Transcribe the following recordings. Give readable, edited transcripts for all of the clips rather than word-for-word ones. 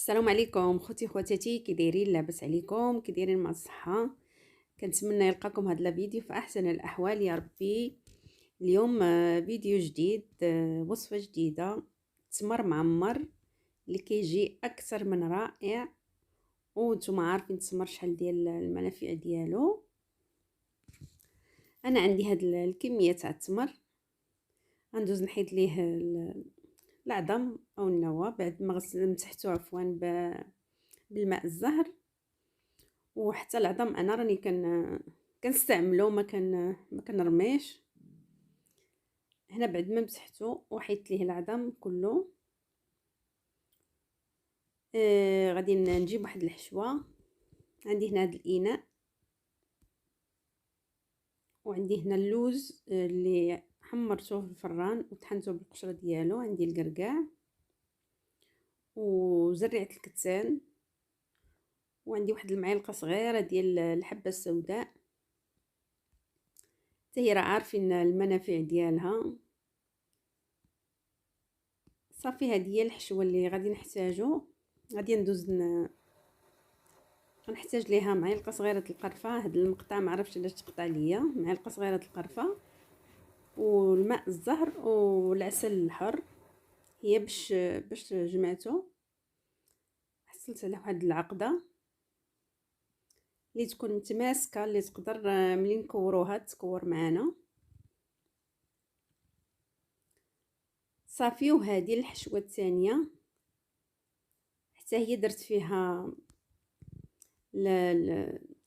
السلام عليكم خوتي خواتاتي، كي دايرين؟ لاباس عليكم؟ كي دايرين مع الصحه؟ كنتمنى يلقاكم هذا الفيديو في احسن الاحوال يا ربي. اليوم فيديو جديد، وصفه جديده، تمر معمر اللي كيجي اكثر من رائع. وانتم عارفين التمر شحال ديال المنافع ديالو. انا عندي هاد الكميه تاع التمر، غندوز نحيد ليه العظم او النوى بعد ما مسحته عفوا بالماء الزهر. وحتى العظم انا راني كنستعملو، ما كنرميش. هنا بعد ما مسحته وحيت ليه العظم كله، غادي نجيب واحد الحشوه. عندي هنا هذا الاناء، وعندي هنا اللوز اللي حمرته في الفران وطحنته بالقشره ديالو. عندي القرقاع وزريعه الكتان، وعندي واحد المعلقه صغيره ديال الحبه السوداء، حتى هي راه عارفين المنافع ديالها. صافي هذه هي الحشوه اللي غادي نحتاجو. غادي ندوز غنحتاج ليها معلقه صغيره القرفه. هاد المقطع ما عرفتش علاش تقطع ليا. معلقه صغيره القرفه والماء الزهر والعسل الحر، هي باش جمعته حصلت على واحد العقده اللي تكون متماسكه، اللي تقدر ملي نكوروها تكور معنا. صافي. وهذه الحشوه الثانيه حتى هي درت فيها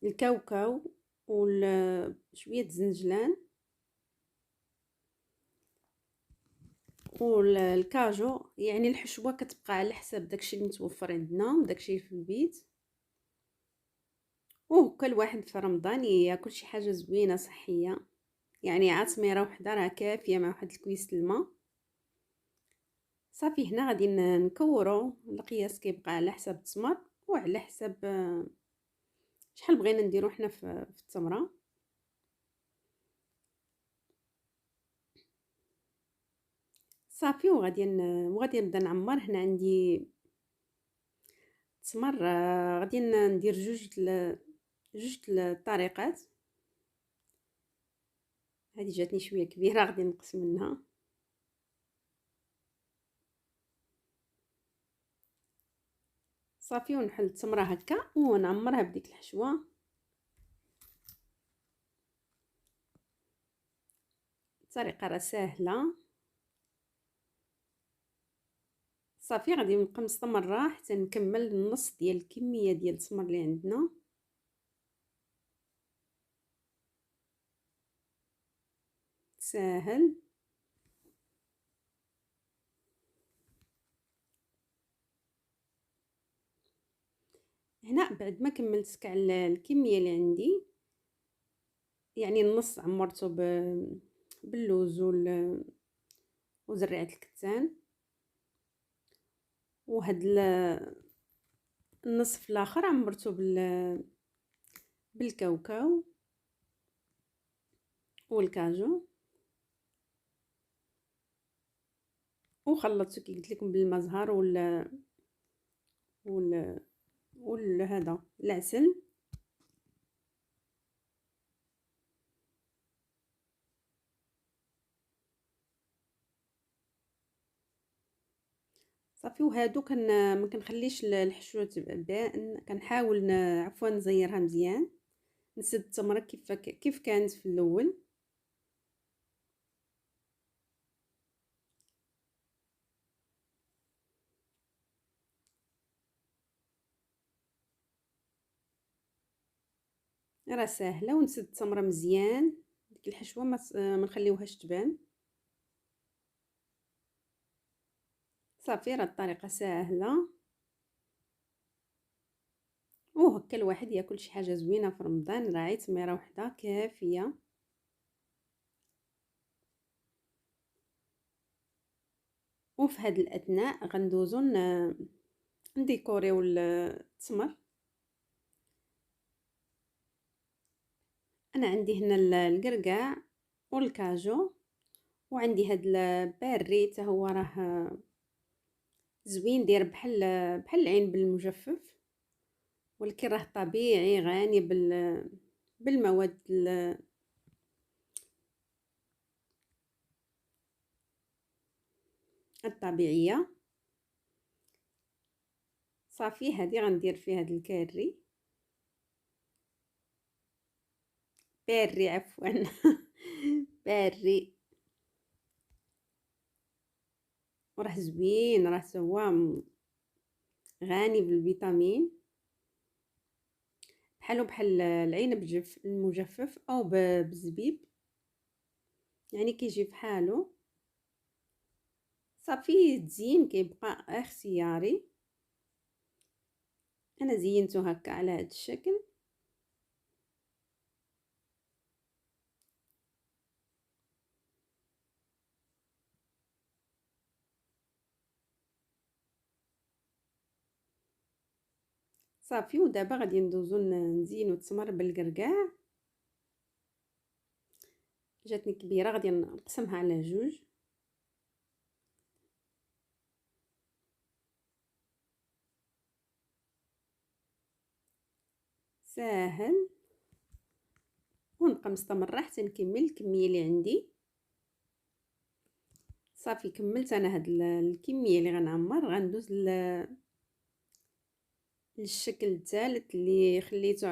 الكاوكاو وشويه الزنجلان والكاجو. يعني الحشوه كتبقى على حساب داكشي اللي متوفر عندنا وداكشي في البيت. وهكا الواحد في رمضان ياكل شي حاجه زوينه صحيه. يعني عصميره وحده راه كافيه مع واحد الكويس الماء. صافي. هنا غادي نكورو. القياس كيبقى على حساب التمر وعلى حساب شحال بغينا نديرو حنا في التمره. صافي. وغادي نبدا نعمر. هنا عندي التمر، غادي ندير جوج الطريقات. هذه جاتني شويه كبيره، غادي نقص منها. صافي. ونحل التمره هكا ونعمرها بديك الحشوه. الطريقه راه سهله. صافي. غادي نبقى مستمره حتى نكمل النص ديال الكميه ديال التمر اللي عندنا. ساهل. هنا بعد ما كملت كاع الكميه اللي عندي، يعني النص عمرته باللوز وزريعه الكتان، وهاد النصف الاخر عمرته بالكاوكاو والكاجو، وخلطته كي قلت لكم بالماء زهر هذا العسل. صافي. وهادو ما كنخليش الحشوه تبقى باين، كنحاول عفوا نزيرها مزيان، نسد التمره كيف كانت في الاول. راه ساهله. ونسد التمره مزيان، ديك الحشوه ما نخليوهاش تبان. صافي. راه الطريقه ساهله، وهكا الواحد ياكل شي حاجه زوينه في رمضان. راه تميره وحده كافيه. وفي هذا الاثناء غندوزو نديكوريو التمر. انا عندي هنا القرقاع والكاجو، وعندي هاد الباري حتى هو راه زوين، داير بحال العنب المجفف، ولكن راه طبيعي غني بالمواد الطبيعيه. صافي هذه غندير فيها هاد الكاري، باري عفوا باري. وراه زوين، راه هو غني بالفيتامين، بحال العنب المجفف او بالزبيب، يعني كيجي بحالو. صافي التزيين كيبقى اختياري. انا زينته هكا على هذا الشكل. صافي ودابا غادي ندوزو نزينو التمر بالكركاع. جاتني كبيره، غادي نقسمها على جوج. ساهل. ونبقى مستمره حتى نكمل الكميه اللي عندي. صافي كملت انا هاد الكميه اللي غنعمر. غندوز للشكل الثالث اللي خليته،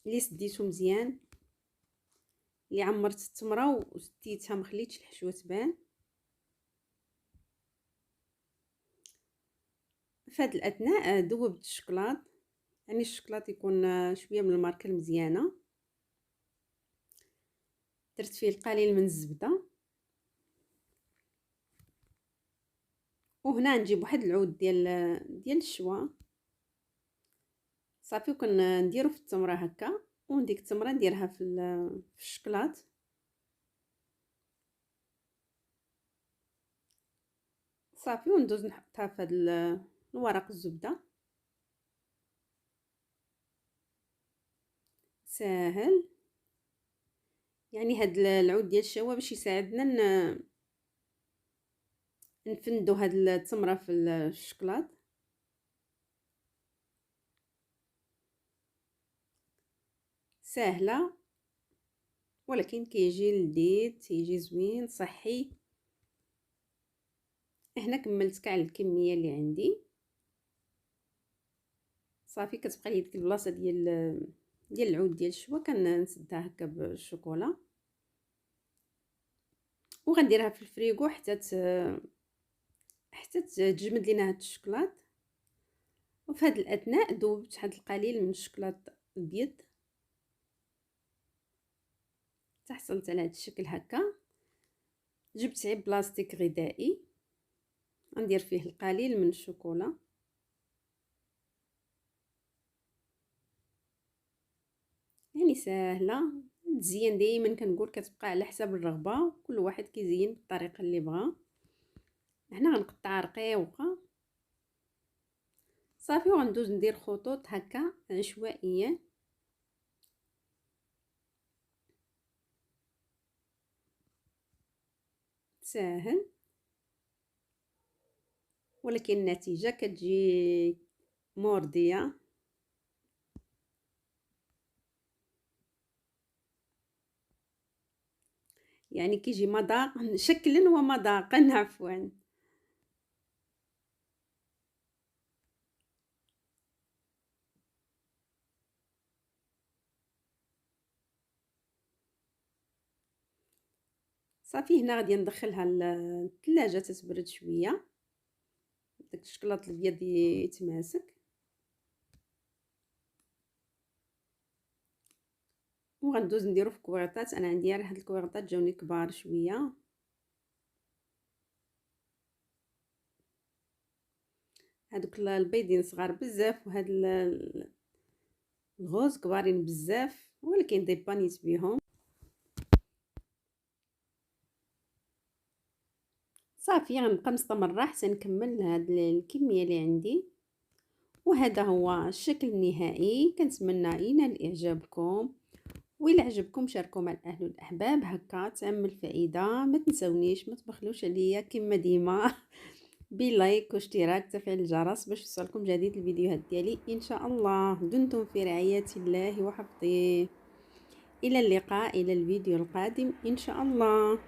اللي سديته مزيان، اللي عمرت التمره وسديتها ما خليتش الحشوه تبان. في هذا الاثناء ذوبت الشكلاط، يعني الشكلاط يكون شويه من الماركه المزيانه. درت فيه القليل من الزبده. وهنا نجيب واحد العود ديال الشوا. صافي وكنديرو في التمره هكا، وديك التمره نديرها في الشكلاط. صافي وندوز نحطها في هذا الورق الزبده. ساهل، يعني هاد العود ديال الشوا باش يساعدنا نفندو هاد التمره في الشكلاط. ساهله، ولكن كيجي لذيذ، تيجي زوين صحي. هنا كملت كاع الكميه اللي عندي. صافي كتبقى لي ديك البلاصه ديال العود ديال الشوا، كنسدها هكا بالشوكولا وغنديرها في الفريغو حتى تجمد لينا هاد الشوكولات. وفي هذا الاثناء ذوبت واحد القليل من الشوكولات الابيض حتى حصلت على هذا الشكل هكا. جبت عيب بلاستيك غذائي، غندير فيه القليل من الشوكولا. يعني ساهله تزين، دائما كنقول كتبقى على حساب الرغبه، كل واحد كيزين بالطريقه اللي بغا. هنا غنقطع رقيقه. صافي وغندوز ندير خطوط هكا عشوائيه. ساهل، ولكن النتيجه كتجي مرضيه. يعني كيجي مذاق شكلا ومذاقا عفوا. صافي هنا غادي ندخلها للثلاجه تتبرد شويه، داك الشكلاط الابيض يتماسك. وغندوز نديرو في كويرطات. انا عندي غير هاد الكويرطات جاوني كبار شويه. هادوك البيضين صغار بزاف، وهاد الغوز كبارين بزاف، ولكن ديبانيت بيهم. صافي غنبقى مستمره حتى نكمل هاد الكميه اللي عندي. وهذا هو الشكل النهائي. كنتمنى ينال اعجابكم، وإلا عجبكم شاركوا مع الاهل والاحباب، هكا تعم الفائده. ما تنسونيش، ما تبخلوش عليا كما ديما بلايك واشتراك وتفعيل الجرس باش يوصلكم جديد الفيديوهات ديالي ان شاء الله. دمتم في رعاية الله وحفظه. الى اللقاء، الى الفيديو القادم ان شاء الله.